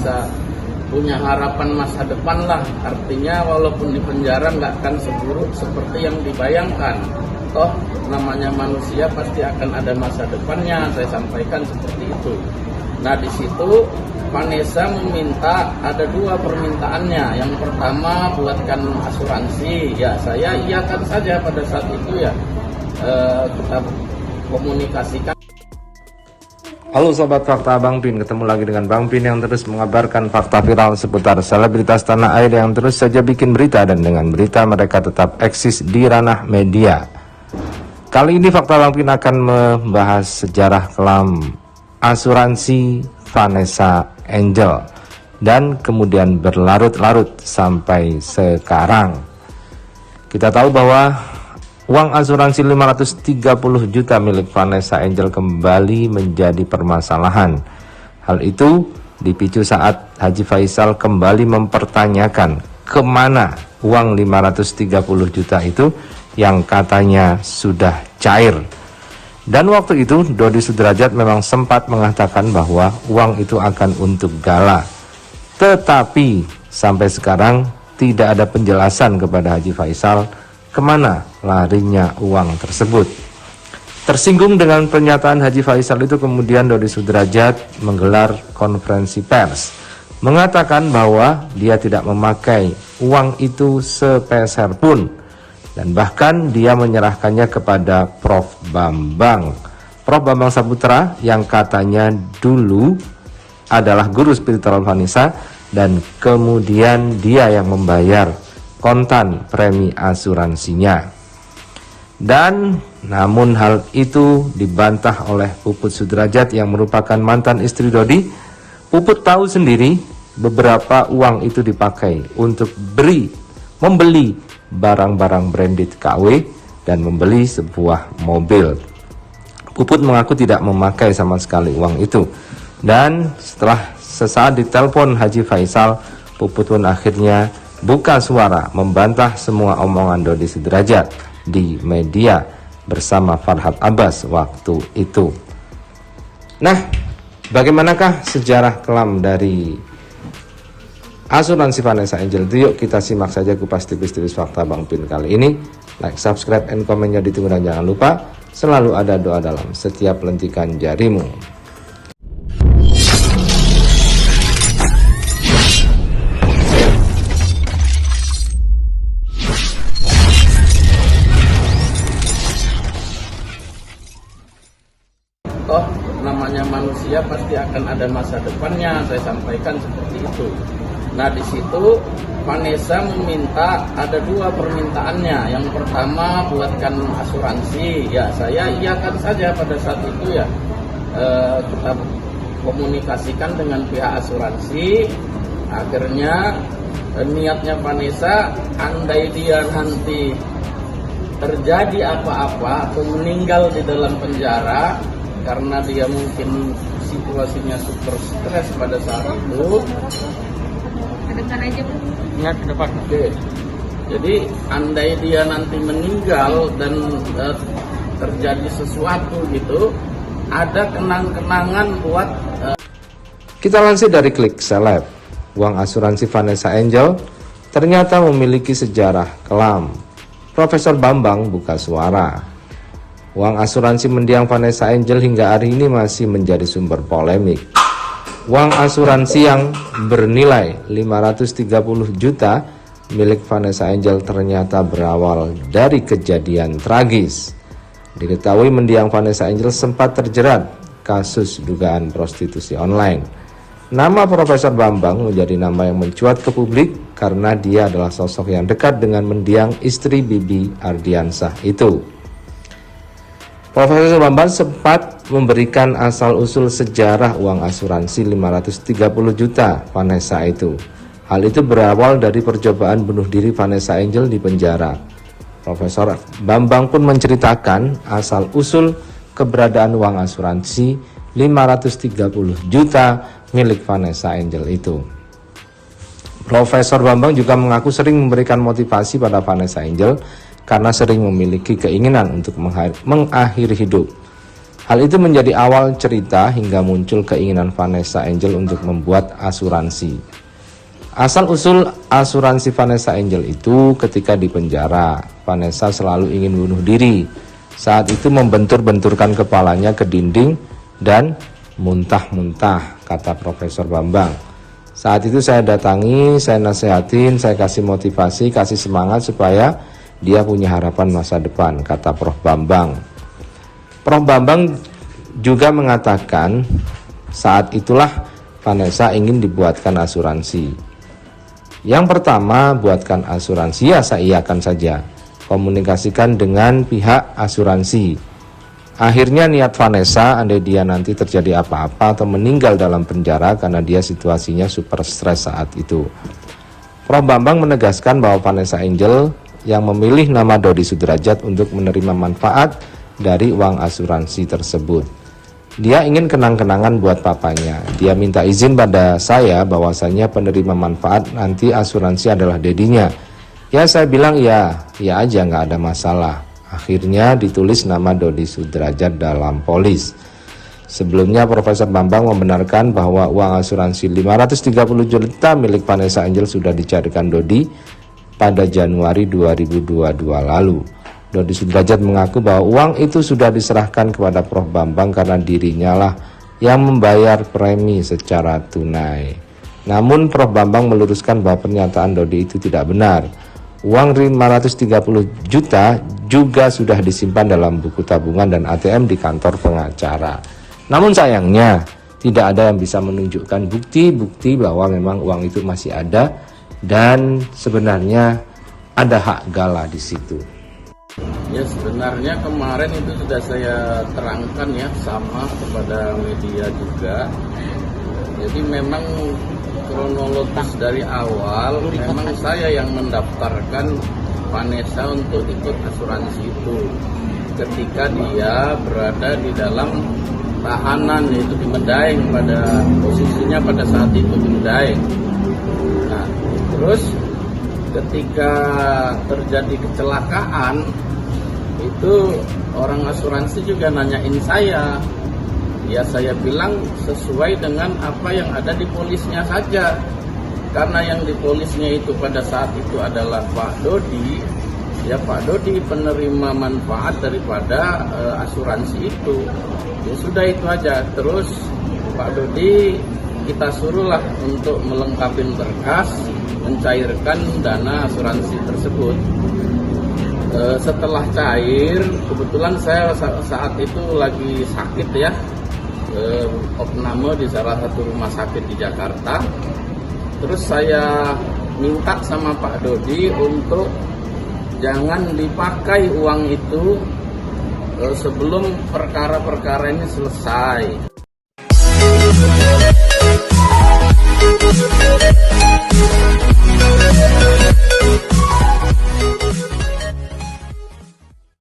bisa punya harapan masa depan lah. Artinya walaupun di penjara nggak akan seburuk seperti yang dibayangkan. Toh namanya manusia pasti akan ada masa depannya, saya sampaikan seperti itu. Nah di situ Vanessa meminta, ada dua permintaannya. Yang pertama buatkan asuransi, ya saya iyakan saja pada saat itu ya, kita komunikasikan. Halo Sobat Fakta Bang Pin, ketemu lagi dengan Bang Pin yang terus mengabarkan fakta viral seputar selebritas tanah air yang terus saja bikin berita, dan dengan berita mereka tetap eksis di ranah media. Kali ini Fakta Bang Pin akan membahas sejarah kelam asuransi Vanessa Angel dan kemudian berlarut-larut sampai sekarang. Kita tahu bahwa uang asuransi 530 juta milik Vanessa Angel kembali menjadi permasalahan. Hal itu dipicu saat Haji Faisal kembali mempertanyakan kemana uang 530 juta itu yang katanya sudah cair. Dan waktu itu Dodi Sudrajat memang sempat mengatakan bahwa uang itu akan untuk gala. Tetapi sampai sekarang tidak ada penjelasan kepada Haji Faisal kemana larinya uang tersebut. Tersinggung dengan pernyataan Haji Faisal itu, kemudian Dodi Sudrajat menggelar konferensi pers, mengatakan bahwa dia tidak memakai uang itu sepeser pun, dan bahkan dia menyerahkannya kepada Prof Bambang Saputra yang katanya dulu adalah guru spiritual Vanessa, dan kemudian dia yang membayar kontan premi asuransinya. Dan namun hal itu dibantah oleh Puput Sudrajat yang merupakan mantan istri Dodi. Puput tahu sendiri beberapa uang itu dipakai untuk membeli barang-barang branded KW dan membeli sebuah mobil. Puput mengaku tidak memakai sama sekali uang itu. Dan setelah sesaat ditelepon Haji Faisal, Puput pun akhirnya buka suara membantah semua omongan Dodi Sudrajat di media bersama Farhad Abbas waktu itu. Nah, bagaimanakah sejarah kelam dari asuransi Vanessa Angel itu? Yuk kita simak saja kupas tipis-tipis fakta Bang Pin kali ini. Like, subscribe, and komennya ditunggu, dan jangan lupa selalu ada doa dalam setiap lentikan jarimu. Toh namanya manusia pasti akan ada masa depannya, saya sampaikan seperti itu. Nah di situ Vanessa meminta, ada dua permintaannya. Yang pertama buatkan asuransi, ya saya iyakan saja pada saat itu ya, kita komunikasikan dengan pihak asuransi. Akhirnya niatnya Vanessa, andai dia nanti terjadi apa-apa atau meninggal di dalam penjara karena dia mungkin situasinya super stres pada saat itu. Ke depan aja, Bu. Ya, ke depan. Oke. Jadi andai dia nanti meninggal dan terjadi sesuatu gitu, ada kenang-kenangan buat Kita lansir dari Klik Seleb, uang asuransi Vanessa Angel ternyata memiliki sejarah kelam. Profesor Bambang buka suara. Uang asuransi mendiang Vanessa Angel hingga hari ini masih menjadi sumber polemik. Uang asuransi yang bernilai 530 juta milik Vanessa Angel ternyata berawal dari kejadian tragis. Diketahui mendiang Vanessa Angel sempat terjerat kasus dugaan prostitusi online. Nama Profesor Bambang menjadi nama yang mencuat ke publik karena dia adalah sosok yang dekat dengan mendiang istri Bibi Ardiansah itu. Profesor Bambang sempat memberikan asal-usul sejarah uang asuransi 530 juta Vanessa itu. Hal itu berawal dari percobaan bunuh diri Vanessa Angel di penjara. Profesor Bambang pun menceritakan asal-usul keberadaan uang asuransi 530 juta milik Vanessa Angel itu. Profesor Bambang juga mengaku sering memberikan motivasi pada Vanessa Angel karena sering memiliki keinginan untuk mengakhiri hidup. Hal itu menjadi awal cerita hingga muncul keinginan Vanessa Angel untuk membuat asuransi. Asal-usul asuransi Vanessa Angel itu ketika di penjara, Vanessa selalu ingin bunuh diri. Saat itu membentur-benturkan kepalanya ke dinding dan muntah-muntah, kata Profesor Bambang. Saat itu saya datangi, saya nasihatin, saya kasih motivasi, kasih semangat supaya dia punya harapan masa depan, kata Prof. Bambang. Prof. Bambang juga mengatakan saat itulah Vanessa ingin dibuatkan asuransi. Yang pertama, buatkan asuransi, ya saya iakan saja. Komunikasikan dengan pihak asuransi. Akhirnya niat Vanessa, andai dia nanti terjadi apa-apa atau meninggal dalam penjara karena dia situasinya super stres saat itu. Prof. Bambang menegaskan bahwa Vanessa Angel yang memilih nama Dodi Sudrajat untuk menerima manfaat dari uang asuransi tersebut. Dia ingin kenang-kenangan buat papanya. Dia minta izin pada saya bahwasanya penerima manfaat nanti asuransi adalah dedinya. Ya saya bilang ya aja, nggak ada masalah. Akhirnya ditulis nama Dodi Sudrajat dalam polis. Sebelumnya Profesor Bambang membenarkan bahwa uang asuransi 530 juta milik Vanessa Angel sudah dicarikan Dodi pada Januari 2022 lalu. Dodi Sudrajat mengaku bahwa uang itu sudah diserahkan kepada Prof. Bambang karena dirinya lah yang membayar premi secara tunai. Namun Prof. Bambang meluruskan bahwa pernyataan Dodi itu tidak benar. Uang 530 juta juga sudah disimpan dalam buku tabungan dan ATM di kantor pengacara. Namun sayangnya tidak ada yang bisa menunjukkan bukti-bukti bahwa memang uang itu masih ada dan sebenarnya ada hak gala di situ. Ya sebenarnya kemarin itu sudah saya terangkan ya sama kepada media juga. Jadi memang kronologis dari awal memang saya yang mendaftarkan Vanessa untuk ikut asuransi itu ketika dia berada di dalam tahanan, yaitu di Medaeng, pada posisinya pada saat itu di Medaeng. Nah terus ketika terjadi kecelakaan itu orang asuransi juga nanyain saya. Ya saya bilang sesuai dengan apa yang ada di polisnya saja. Karena yang di polisnya itu pada saat itu adalah Pak Dodi. Ya Pak Dodi penerima manfaat daripada asuransi itu. Ya sudah itu aja. Terus Pak Dodi kita suruhlah untuk melengkapi berkas, mencairkan dana asuransi tersebut. Setelah cair, kebetulan saya saat itu lagi sakit ya, opname di salah satu rumah sakit di Jakarta. Terus saya minta sama Pak Dodi untuk jangan dipakai uang itu sebelum perkara-perkara ini selesai.